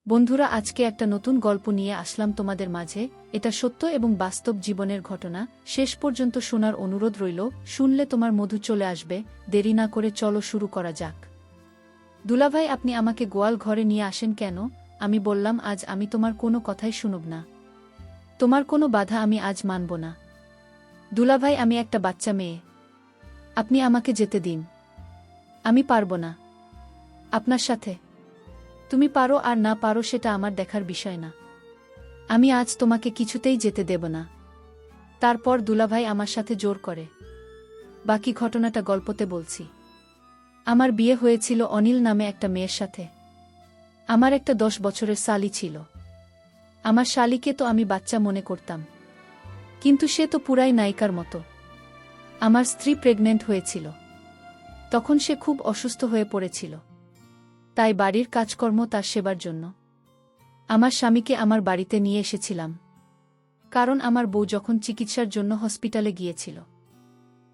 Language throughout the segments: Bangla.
বন্ধুরা, আজকে একটা নতুন গল্প নিয়ে আসলাম তোমাদের মাঝে। এটা সত্য এবং বাস্তব জীবনের ঘটনা। শেষ পর্যন্ত শোনার অনুরোধ রইল। শুনলে তোমার মধু চলে আসবে। দেরি না করে চলো শুরু করা যাক। দুলাভাই, আপনি আমাকে গোয়াল ঘরে নিয়ে আসেন কেন? আমি বললাম, আজ আমি তোমার কোনো কথাই শুনব না। তোমার কোনো বাধা আমি আজ মানব না। দুলাভাই, আমি একটা বাচ্চা মেয়ে। আপনি আমাকে যেতে দিন। আমি পারব না আপনার সাথে। তুমি পারো আর না পারো সেটা আমার দেখার বিষয় না। আমি আজ তোমাকে কিছুতেই যেতে দেব না। তারপর দুলাভাই আমার সাথে জোর করে। বাকি ঘটনাটা গল্পতে বলছি। আমার বিয়ে হয়েছিল অনিল নামে একটা মেয়ের সাথে। আমার একটা 10 বছরের শালি ছিল। আমার শালিকে তো আমি বাচ্চা মনে করতাম, কিন্তু সে তো পুরাই নায়িকার মতো। আমার স্ত্রী প্রেগনেন্ট হয়েছিল। তখন সে খুব অসুস্থ হয়ে পড়েছিল। তাই বাড়ির কাজকর্ম তার সেবার জন্য আমার স্বামীকে আমার বাড়িতে নিয়ে এসেছিলাম। কারণ আমার বউ যখন চিকিৎসার জন্য হসপিটালে গিয়েছিল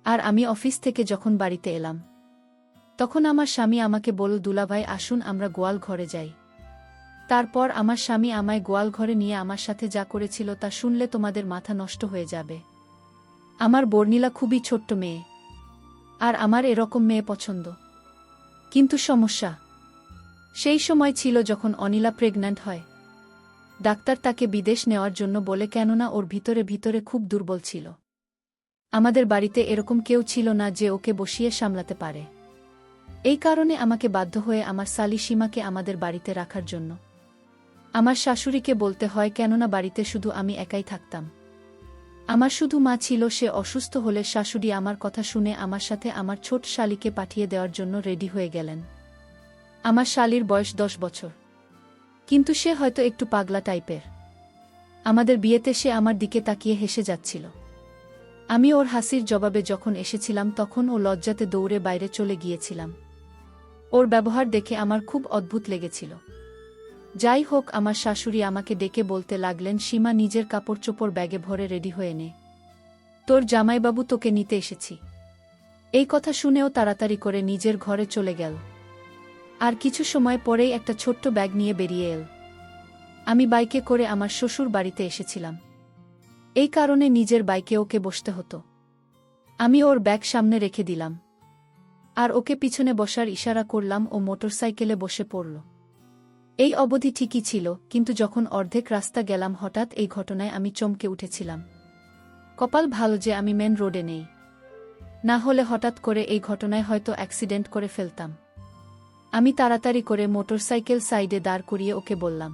আর আমি অফিস থেকে যখন বাড়িতে এলাম, তখন আমার স্বামী আমাকে বলল, দুলাভাই আসুন আমরা গোয়াল ঘরে যাই। তারপর আমার স্বামী আমায় গোয়াল ঘরে নিয়ে আমার সাথে যা করেছিল তা শুনলে তোমাদের মাথা নষ্ট হয়ে যাবে। আমার বর্ণিলা খুবই ছোট্ট মেয়ে, আর আমার এরকম মেয়ে পছন্দ। কিন্তু সমস্যা সেই সময় ছিল যখন অনিলা প্রেগন্যান্ট হয়। ডাক্তার তাকে বিদেশ নেওয়ার জন্য বলে, কেননা ওর ভিতরে ভিতরে খুব দুর্বল ছিল। আমাদের বাড়িতে এরকম কেউ ছিল না যে ওকে বসিয়ে সামলাতে পারে। এই কারণে আমাকে বাধ্য হয়ে আমার শালি সীমাকে আমাদের বাড়িতে রাখার জন্য আমার শাশুড়িকে বলতে হয়, কেননা বাড়িতে শুধু আমি একাই থাকতাম। আমার শুধু মা ছিল। সে অসুস্থ হলে শাশুড়ি আমার কথা শুনে আমার সাথে আমার ছোট শালিকে পাঠিয়ে দেওয়ার জন্য রেডি হয়ে গেলেন। আমার শালির বয়স 10 বছর, কিন্তু সে হয়তো একটু পাগলা টাইপের। আমাদের বিয়েতে সে আমার দিকে তাকিয়ে হেসে যাচ্ছিল। আমি ওর হাসির জবাবে যখন এসেছিলাম তখন ও লজ্জাতে দৌড়ে বাইরে চলে গিয়েছিলাম। ওর ব্যবহার দেখে আমার খুব অদ্ভুত লেগেছিল। যাই হোক, আমার শাশুড়ি আমাকে ডেকে বলতে লাগলেন, সীমা, নিজের কাপড় চোপড় ব্যাগে ভরে রেডি হয়ে নে। তোর জামাইবাবু তোকে নিতে এসেছি। এই কথা শুনেও তাড়াতাড়ি করে নিজের ঘরে চলে গেল। আর কিছু সময় পরেই একটা ছোট্ট ব্যাগ নিয়ে বেরিয়ে এল। আমি বাইকে করে আমার শ্বশুর বাড়িতে এসেছিলাম। এই কারণে নিজের বাইকে ওকে বসতে হতো। আমি ওর ব্যাগ সামনে রেখে দিলাম আর ওকে পিছনে বসার ইশারা করলাম। ও মোটরসাইকেলে বসে পড়ল। এই অবধি ঠিকই ছিল, কিন্তু যখন অর্ধেক রাস্তা গেলাম হঠাৎ এই ঘটনায় আমি চমকে উঠেছিলাম। কপাল ভালো যে আমি মেন রোডে নেই, না হলে হঠাৎ করে এই ঘটনায় হয়তো অ্যাক্সিডেন্ট করে ফেলতাম। আমি তাড়াতাড়ি করে মোটরসাইকেল সাইডে দাঁড় করিয়ে ওকে বললাম,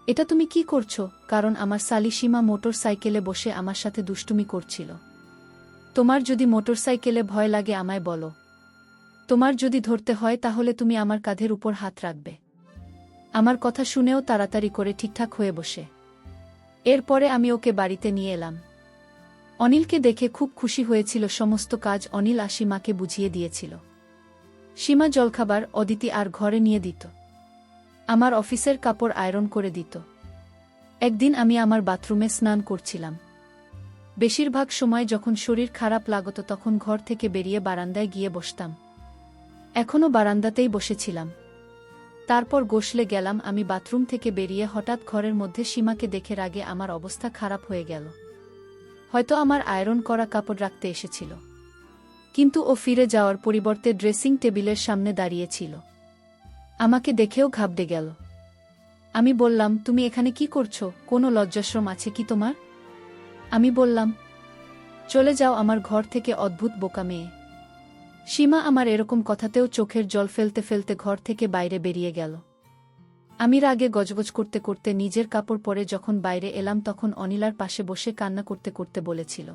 এটা তুমি কি করছো? কারণ আমার শালি সীমা মোটর সাইকেলে বসে আমার সাথে দুষ্টুমি করছিল। তোমার যদি মোটরসাইকেলে ভয় লাগে আমায় বলো। তোমার যদি ধরতে হয় তাহলে তুমি আমার কাঁধের উপর হাত রাখবে। আমার কথা শুনেও তাড়াতাড়ি করে ঠিকঠাক হয়ে বসে এরপরে আমি ওকে বাড়িতে নিয়ে এলাম। অনিলকে দেখে খুব খুশি হয়েছিল। সমস্ত কাজ অনিল সীমাকে বুঝিয়ে দিয়েছিল। সীমা জলখাবার, অদিতি আর ঘরে নিয়ে দিত। আমার অফিসের কাপড় আয়রন করে দিত। একদিন আমি আমার বাথরুমে স্নান করছিলাম। বেশিরভাগ সময় যখন শরীর খারাপ লাগত তখন ঘর থেকে বেরিয়ে বারান্দায় গিয়ে বসতাম। এখনও বারান্দাতেই বসেছিলাম। তারপর গোসলে গেলাম। আমি বাথরুম থেকে বেরিয়ে হঠাৎ ঘরের মধ্যে সীমাকে দেখে রাগে আমার অবস্থা খারাপ হয়ে গেল। হয়তো আমার আয়রন করা কাপড় রাখতে এসেছিল, কিন্তু ও ফিরে যাওয়ার পরিবর্তে ড্রেসিং টেবিলের সামনে দাঁড়িয়েছিল। আমাকে দেখেও ঘাবড়ে গেল। আমি বললাম, তুমি এখানে কি করছো? কোনো লজ্জাশরম আছে কি তোমার? আমি বললাম, চলে যাও আমার ঘর থেকে, অদ্ভুত বোকা মেয়ে। সীমা আমার এরকম কথাতেও চোখের জল ফেলতে ফেলতে ঘর থেকে বাইরে বেরিয়ে গেল। আমি রাগে গজগজ করতে করতে নিজের কাপড় পরে যখন বাইরে এলাম তখন অনিলার পাশে বসে কান্না করতে করতে বলেছিল,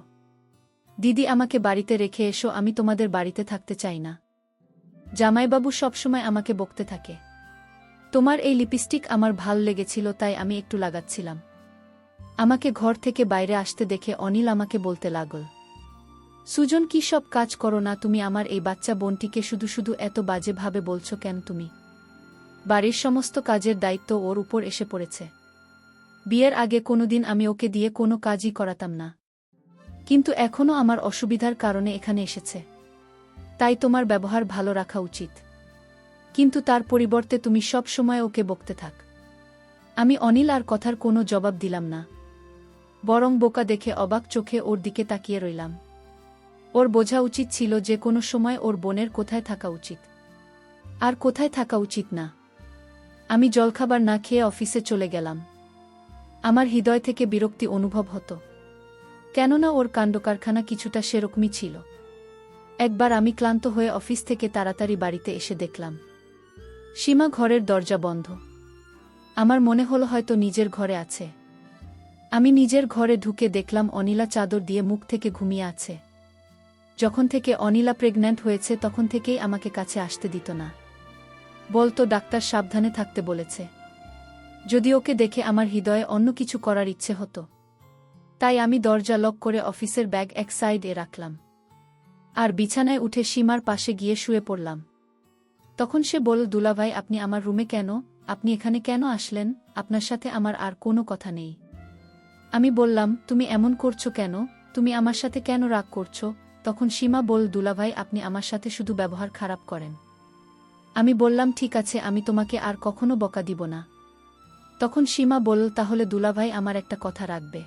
দিদি, আমাকে বাড়িতে রেখে এসো। আমি তোমাদের বাড়িতে থাকতে চাই না। জামাইবাবু সবসময় আমাকে বকতে থাকে। তোমার এই লিপস্টিক আমার ভাল লেগেছিল তাই আমি একটু লাগাচ্ছিলাম। আমাকে ঘর থেকে বাইরে আসতে দেখে অনিল আমাকে বলতে লাগল, সুজন, কি সব কাজ করো না তুমি? আমার এই বাচ্চা বোনটিকে শুধু শুধু এত বাজে ভাবে বলছো কেন তুমি? বাড়ির সমস্ত কাজের দায়িত্ব ওর উপর এসে পড়েছে। বিয়ের আগে কোনোদিন আমি ওকে দিয়ে কোনো কাজই করাতাম না, কিন্তু এখনও আমার অসুবিধার কারণে এখানে এসেছে। তাই তোমার ব্যবহার ভালো রাখা উচিত, কিন্তু তার পরিবর্তে তুমি সব সময় ওকে বকতে থাক। আমি অনিল আর কথার কোনো জবাব দিলাম না, বরং বোকা দেখে অবাক চোখে ওর দিকে তাকিয়ে রইলাম। ওর বোঝা উচিত ছিল যে কোনো সময় ওর বোনের কোথায় থাকা উচিত আর কোথায় থাকা উচিত না। আমি জলখাবার না খেয়ে অফিসে চলে গেলাম। আমার হৃদয় থেকে বিরক্তি অনুভব হতো, কেননা ওর কাণ্ডকারখানা কিছুটা সেরকমই ছিল। একবার আমি ক্লান্ত হয়ে অফিস থেকে তাড়াতাড়ি বাড়িতে এসে দেখলাম সীমা ঘরের দরজা বন্ধ। আমার মনে হলো হয়তো নিজের ঘরে আছে। আমি নিজের ঘরে ঢুকে দেখলাম অনিলা চাদর দিয়ে মুখ থেকে ঘুমিয়ে আছে। যখন থেকে অনিলা প্রেগন্যান্ট হয়েছে তখন থেকেই আমাকে কাছে আসতে দিত না, বলতো ডাক্তার সাবধানে থাকতে বলেছে। যদি ওকে দেখে আমার হৃদয়ে অন্য কিছু করার ইচ্ছে হতো। তাই আমি দরজা লক করে অফিসের ব্যাগ এক সাইডে রাখলাম আর বিছানায় উঠে সীমার পাশে গিয়ে শুয়ে পড়লাম। তখন সে বলল, দুলাভাই আপনি আমার রুমে কেন? আপনি এখানে কেন আসলেন? আপনার সাথে আমার আর কোনো কথা নেই। আমি বললাম, তুমি এমন করছো কেন? তুমি আমার সাথে কেন রাগ করছো? তখন সীমা বলল, দুলাভাই আপনি আমার সাথে শুধু ব্যবহার খারাপ করেন। আমি বললাম, ঠিক আছে, আমি তোমাকে আর কখনো বকা দিব না। তখন সীমা বলল, তাহলে দুলাভাই আমার একটা কথা রাখবে।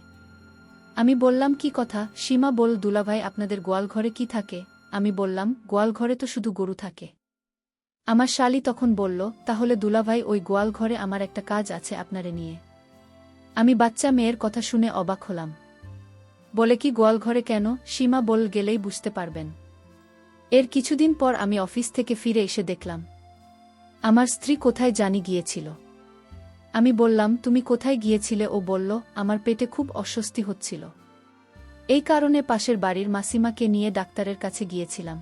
আমি বললাম, কি কথা? সীমা বলল, দুলাভাই আপনাদের গোয়ালঘরে কি থাকে? আমি বললাম, গোয়ালঘরে তো শুধু গরু থাকে। আমার শালি তখন বলল, তাহলে দুলাভাই ওই গোয়ালঘরে আমার একটা কাজ আছে আপনারে নিয়ে। আমি বাচ্চা মেয়ের কথা শুনে অবাক হলাম। বলে, কি গোয়ালঘরে কেন? সীমা বলল, গেলেই বুঝতে পারবেন। এর কিছুদিন পর আমি অফিস থেকে ফিরে এসে দেখলাম আমার স্ত্রী কোথায় জানি গিয়েছিল। আমি বললাম, তুমি কোথায় গিয়েছিলে? ও বলল, আমার পেটে খুব অস্বস্তি হচ্ছিল, এই কারণে পাশের বাড়ির মাসিমাকে নিয়ে ডাক্তারের কাছে গিয়েছিলাম।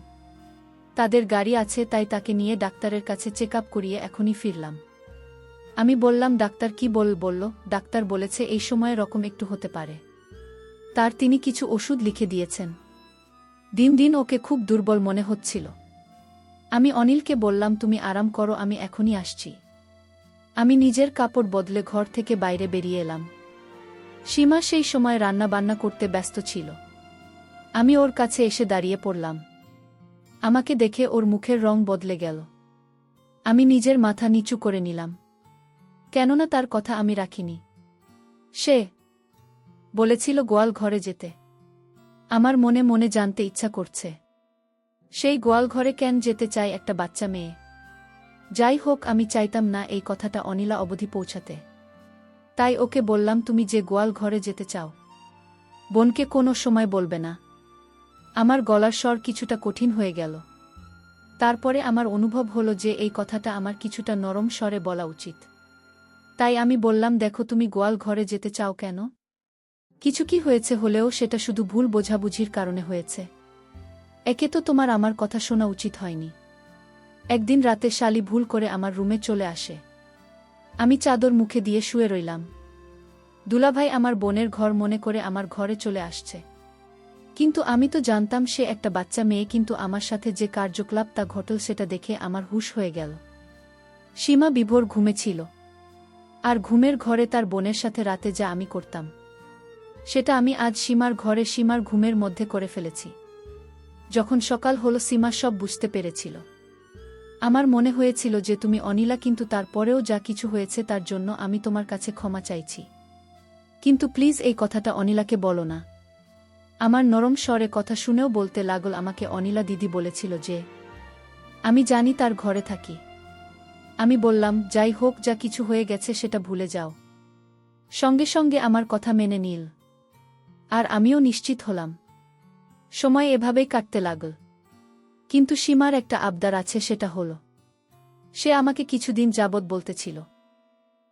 তাদের গাড়ি আছে, তাই তাকে নিয়ে ডাক্তারের কাছে চেক আপ করিয়ে এখনই ফিরলাম। আমি বললাম, ডাক্তার কি বলল? ডাক্তার বলেছে এই সময় রকম একটু হতে পারে। তিনি কিছু ওষুধ লিখে দিয়েছেন। দিন দিন ওকে খুব দুর্বল মনে হচ্ছিল। আমি অনিলকে বললাম, তুমি আরাম করো, আমি এখনই আসছি। আমি নিজের কাপড় বদলে ঘর থেকে বাইরে বেরিয়ে এলাম। সীমা সেই সময় রান্না বান্না করতে ব্যস্ত ছিল। আমি ওর কাছে এসে দাঁড়িয়ে পড়লাম। আমাকে দেখে ওর মুখের রং বদলে গেল। আমি নিজের মাথা নিচু করে নিলাম, কেননা তার কথা আমি রাখিনি। সে বলেছিল গোয়াল ঘরে যেতে। আমার মনে মনে জানতে ইচ্ছা করছে, সেই গোয়াল ঘরে কেন যেতে চায় একটা বাচ্চা মেয়ে? যাই হোক, আমি চাইতাম না এই কথাটা অনিলা অবধি পৌঁছাতে। তাই ওকে বললাম, তুমি যে গোয়াল ঘরে যেতে চাও, বোনকে কোনো সময় বলবে না। আমার গলার স্বর কিছুটা কঠিন হয়ে গেল। তারপরে আমার অনুভব হলো যে এই কথাটা আমার কিছুটা নরম স্বরে বলা উচিত। তাই আমি বললাম, দেখো, তুমি গোয়াল ঘরে যেতে চাও কেন? কিছু কি হয়েছে? হলেও সেটা শুধু ভুল বোঝাবুঝির কারণে হয়েছে। একে তো তোমার আমার কথা শোনা উচিত হয়নি। একদিন রাতে শালি ভুল করে আমার রুমে চলে আসে। আমি চাদর মুখে দিয়ে শুয়ে রইলাম। দুলাভাই আমার বোনের ঘর মনে করে আমার ঘরে চলে আসছে। কিন্তু আমি তো জানতাম সে একটা বাচ্চা মেয়ে, কিন্তু আমার সাথে যে কার্যকলাপ তা ঘটল সেটা দেখে আমার হুঁশ হয়ে গেল। সীমা বিভোর ঘুমে ছিল, আর ঘুমের ঘরে তার বোনের সাথে রাতে যা আমি করতাম সেটা আমি আজ সীমার ঘরে সীমার ঘুমের মধ্যে করে ফেলেছি। যখন সকাল হলো সীমা সব বুঝতে পেরেছিল। আমার মনে হয়েছিল যে তুমি অনিলা, কিন্তু তারপরেও যা কিছু হয়েছে তার জন্য আমি তোমার কাছে ক্ষমা চাইছি। কিন্তু প্লিজ এই কথাটা অনিলাকে বলো না। আমার নরম স্বরে কথা শুনেও বলতে লাগল, আমাকে অনিলা দিদি বলেছিল যে আমি জানি তার ঘরে থাকি। আমি বললাম, যাই হোক, যা কিছু হয়ে গেছে সেটা ভুলে যাও। সঙ্গে সঙ্গে আমার কথা মেনে নিল, আর আমিও নিশ্চিত হলাম। সময় এভাবেই কাটতে লাগল। কিন্তু সীমার একটা আবদার আছে, সেটা হলো সে আমাকে কিছুদিন যাবৎ বলতেছিল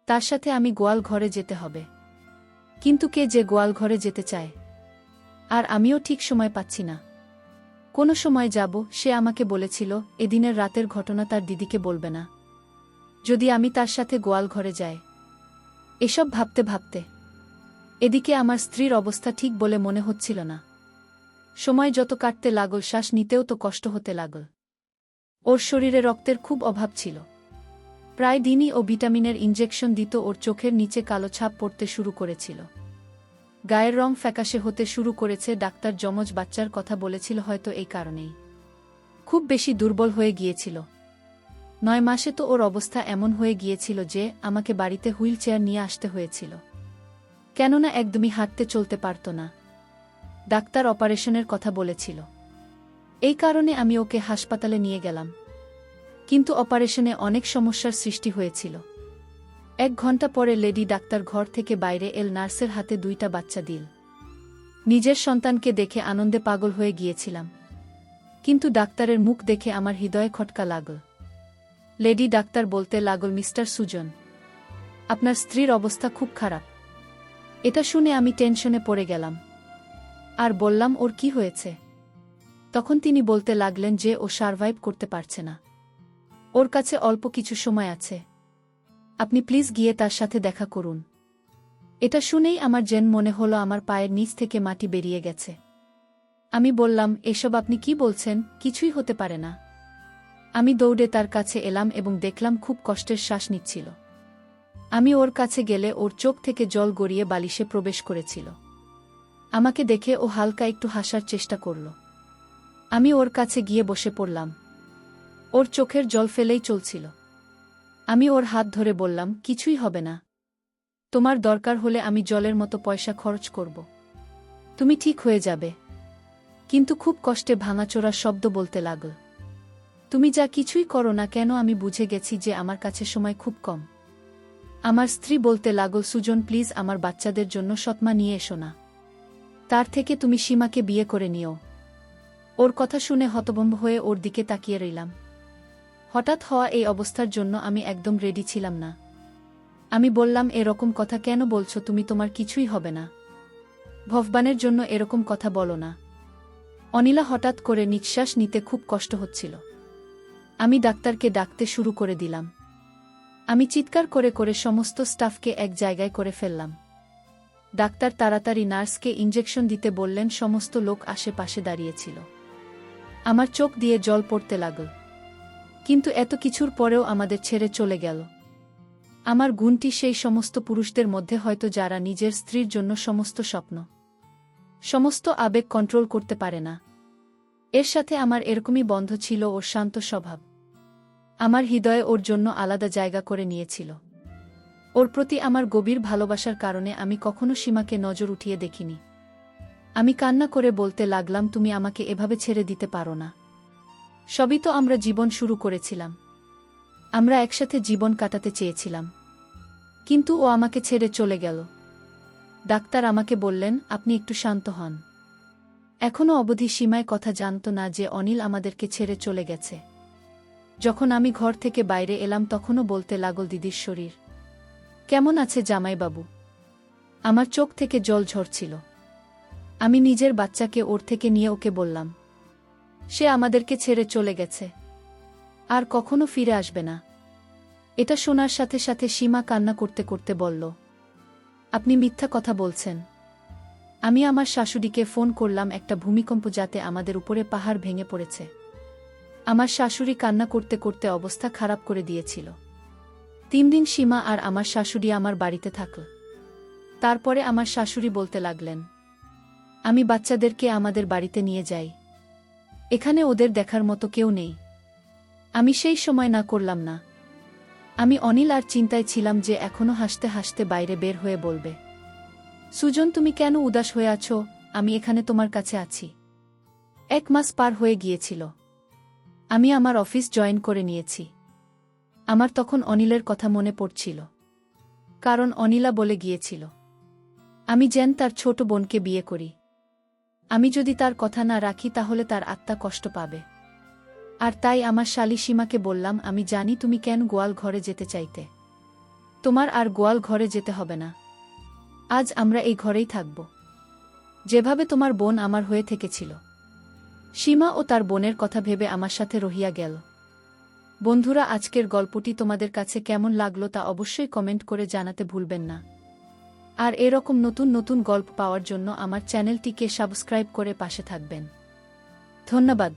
তার সাথে আমি গোয়াল ঘরে যেতে হবে। কিন্তু কে যে গোয়াল ঘরে যেতে চায়? আর আমিও ঠিক সময় পাচ্ছি না। কোনো সময় যাব। সে আমাকে বলেছিল এদিনের রাতের ঘটনা তার দিদিকে বলবে না, যদি আমি তার সাথে গোয়াল ঘরে যাই। এসব ভাবতে ভাবতে এদিকে আমার স্ত্রীর অবস্থা ঠিক বলে মনে হচ্ছিল না। সময় যত কাটতে লাগল, শ্বাস নিতেও তো কষ্ট হতে লাগল। ওর শরীরে রক্তের খুব অভাব ছিল। প্রায় দিনই ও ভিটামিনের ইনজেকশন দিত। ওর চোখের নিচে কালো ছাপ পড়তে শুরু করেছিল, গায়ের রং ফ্যাকাশে হতে শুরু করেছে। ডাক্তার যমজ বাচ্চার কথা বলেছিল, হয়তো এই কারণেই খুব বেশি দুর্বল হয়ে গিয়েছিল। 9 মাসে তো ওর অবস্থা এমন হয়ে গিয়েছিল যে আমাকে বাড়িতে হুইল চেয়ার নিয়ে আসতে হয়েছিল, কেননা একদমই হাঁটতে চলতে পারত না। ডাক্তার অপারেশনের কথা বলেছিল, এই কারণে আমি ওকে হাসপাতালে নিয়ে গেলাম। কিন্তু অপারেশনে অনেক সমস্যার সৃষ্টি হয়েছিল। 1 ঘন্টা পরে লেডি ডাক্তার ঘর থেকে বাইরে এল, নার্সের হাতে 2টা বাচ্চা দিল। নিজের সন্তানকে দেখে আনন্দে পাগল হয়ে গিয়েছিলাম, কিন্তু ডাক্তারের মুখ দেখে আমার হৃদয়ে খটকা লাগল। লেডি ডাক্তার বলতে লাগল, মিস্টার সুজন, আপনার স্ত্রীর অবস্থা খুব খারাপ। এটা শুনে আমি টেনশনে পড়ে গেলাম আর বললাম, ওর কি হয়েছে? তখন তিনি বলতে লাগলেন যে ও সারভাইভ করতে পারছে না, ওর কাছে অল্প কিছু সময় আছে, আপনি প্লিজ গিয়ে তার সাথে দেখা করুন। এটা শুনেই আমার যেন মনে হলো আমার পায়ের নিচ থেকে মাটি বেরিয়ে গেছে। আমি বললাম, এসব আপনি কি বলছেন? কিছুই হতে পারে না। আমি দৌড়ে তার কাছে এলাম এবং দেখলাম খুব কষ্টের শ্বাস নিচ্ছিল। আমি ওর কাছে গেলে ওর চোখ থেকে জল গড়িয়ে বালিশে প্রবেশ করেছিল। আমাকে দেখে ও হালকা একটু হাসার চেষ্টা করল। আমি ওর কাছে গিয়ে বসে পড়লাম। ওর চোখের জল ফেলেই চলছিল। আমি ওর হাত ধরে বললাম, কিছুই হবে না, তোমার দরকার হলে আমি জলের মতো পয়সা খরচ করব, তুমি ঠিক হয়ে যাবে। কিন্তু খুব কষ্টে ভাঙাচোরা শব্দ বলতে লাগল, তুমি যা কিছুই করো না কেন আমি বুঝে গেছি যে আমার কাছে সময় খুব কম। আমার স্ত্রী বলতে লাগল, সুজন প্লিজ আমার বাচ্চাদের জন্য সৎমা নিয়ে এসো না, তার থেকে তুমি সীমাকে বিয়ে করে নিও। ওর কথা শুনে হতভম্ব হয়ে ওর দিকে তাকিয়ে রইলাম। হঠাৎ হওয়া এই অবস্থার জন্য আমি একদম রেডি ছিলাম না। আমি বললাম, এরকম কথা কেন বলছো তুমি? তোমার কিছুই হবে না, ভগবানের জন্য এরকম কথা বলো না। অনিলা হঠাৎ করে নিঃশ্বাস নিতে খুব কষ্ট হচ্ছিল। আমি ডাক্তারকে ডাকতে শুরু করে দিলাম। আমি চিৎকার করে করে সমস্ত স্টাফকে এক জায়গায় করে ফেললাম। ডাক্তার তাড়াতাড়ি নার্সকে ইনজেকশন দিতে বললেন। সমস্ত লোক আশেপাশে দাঁড়িয়েছিল। আমার চোখ দিয়ে জল পড়তে লাগল। কিন্তু এত কিছুর পরেও আমাদের ছেড়ে চলে গেল। আমার গুণটি সেই সমস্ত পুরুষদের মধ্যে হয়তো যারা নিজের স্ত্রীর জন্য সমস্ত স্বপ্ন, সমস্ত আবেগ কন্ট্রোল করতে পারে না। এর সাথে আমার এরকমই বন্ধ ছিল ওর শান্ত স্বভাব। আমার হৃদয়ে ওর জন্য আলাদা জায়গা করে নিয়েছিল। ওর প্রতি আমার গভীর ভালোবাসার কারণে আমি কখনো সীমাকে নজর উঠিয়ে দেখিনি। আমি কান্না করে বলতে লাগলাম, তুমি আমাকে এভাবে ছেড়ে দিতে পারো না। সবই তো আমরা জীবন শুরু করেছিলাম, আমরা একসাথে জীবন কাটাতে চেয়েছিলাম, কিন্তু ও আমাকে ছেড়ে চলে গেল। ডাক্তার আমাকে বললেন, আপনি একটু শান্ত হন। এখনও অবধি সীমায় কথা জানত না যে অনিল আমাদেরকে ছেড়ে চলে গেছে। যখন আমি ঘর থেকে বাইরে এলাম তখনও বলতে লাগল, দিদির শরীর কেমন আছে জামাইবাবু? আমার চোখ থেকে জল ঝরছিল। আমি নিজের বাচ্চাকে ওর থেকে নিয়ে ওকে বললাম, সে আমাদেরকে ছেড়ে চলে গেছে, আর কখনো ফিরে আসবে না। এটা শোনার সাথে সাথে সীমা কান্না করতে করতে বলল, আপনি মিথ্যা কথা বলছেন। আমি আমার শাশুড়িকে ফোন করলাম, একটা ভূমিকম্প যাতে আমাদের উপরে পাহাড় ভেঙে পড়েছে। আমার শাশুড়ি কান্না করতে করতে অবস্থা খারাপ করে দিয়েছিল। 3 দিন সীমা আর আমার শাশুড়ি আমার বাড়িতে থাকল। তারপরে আমার শাশুড়ি বলতে লাগলেন, আমি বাচ্চাদেরকে আমাদের বাড়িতে নিয়ে যাই, এখানে ওদের দেখার মতো কেউ নেই। আমি সেই সময় না করলাম না। আমি অনিল আর চিন্তায় ছিলাম যে এখনো হাসতে হাসতে বাইরে বের হয়ে বলবে, সুজন তুমি কেন উদাস হয়ে আছো? আমি এখানে তোমার কাছে আছি। 1 মাস পার হয়ে গিয়েছিল। আমি আমার অফিস জয়েন করে নিয়েছি। আমার তখন অনিলের কথা মনে পড়ছিল, কারণ অনিলা বলে গিয়েছিল আমি যেন তার ছোট বোনকে বিয়ে করি। আমি যদি তার কথা না রাখি তাহলে তার আত্মা কষ্ট পাবে। আর তাই আমার শালী সীমাকে বললাম, আমি জানি তুমি কেন গোয়াল ঘরে যেতে চাইতে, তোমার আর গোয়াল ঘরে যেতে হবে না। আজ আমরা এই ঘরেই থাকব, যেভাবে তোমার বোন আমার হয়ে থেকেছিল। সীমা ও তার বোনের কথা ভেবে আমার সাথে রহিয়া গেল। বন্ধুরা, আজকের গল্পটি তোমাদের কাছে কেমন লাগলো তা অবশ্যই কমেন্ট করে জানাতে ভুলবেন না। আর এরকম নতুন নতুন গল্প পাওয়ার জন্য আমার চ্যানেলটিকে সাবস্ক্রাইব করে পাশে থাকবেন। ধন্যবাদ।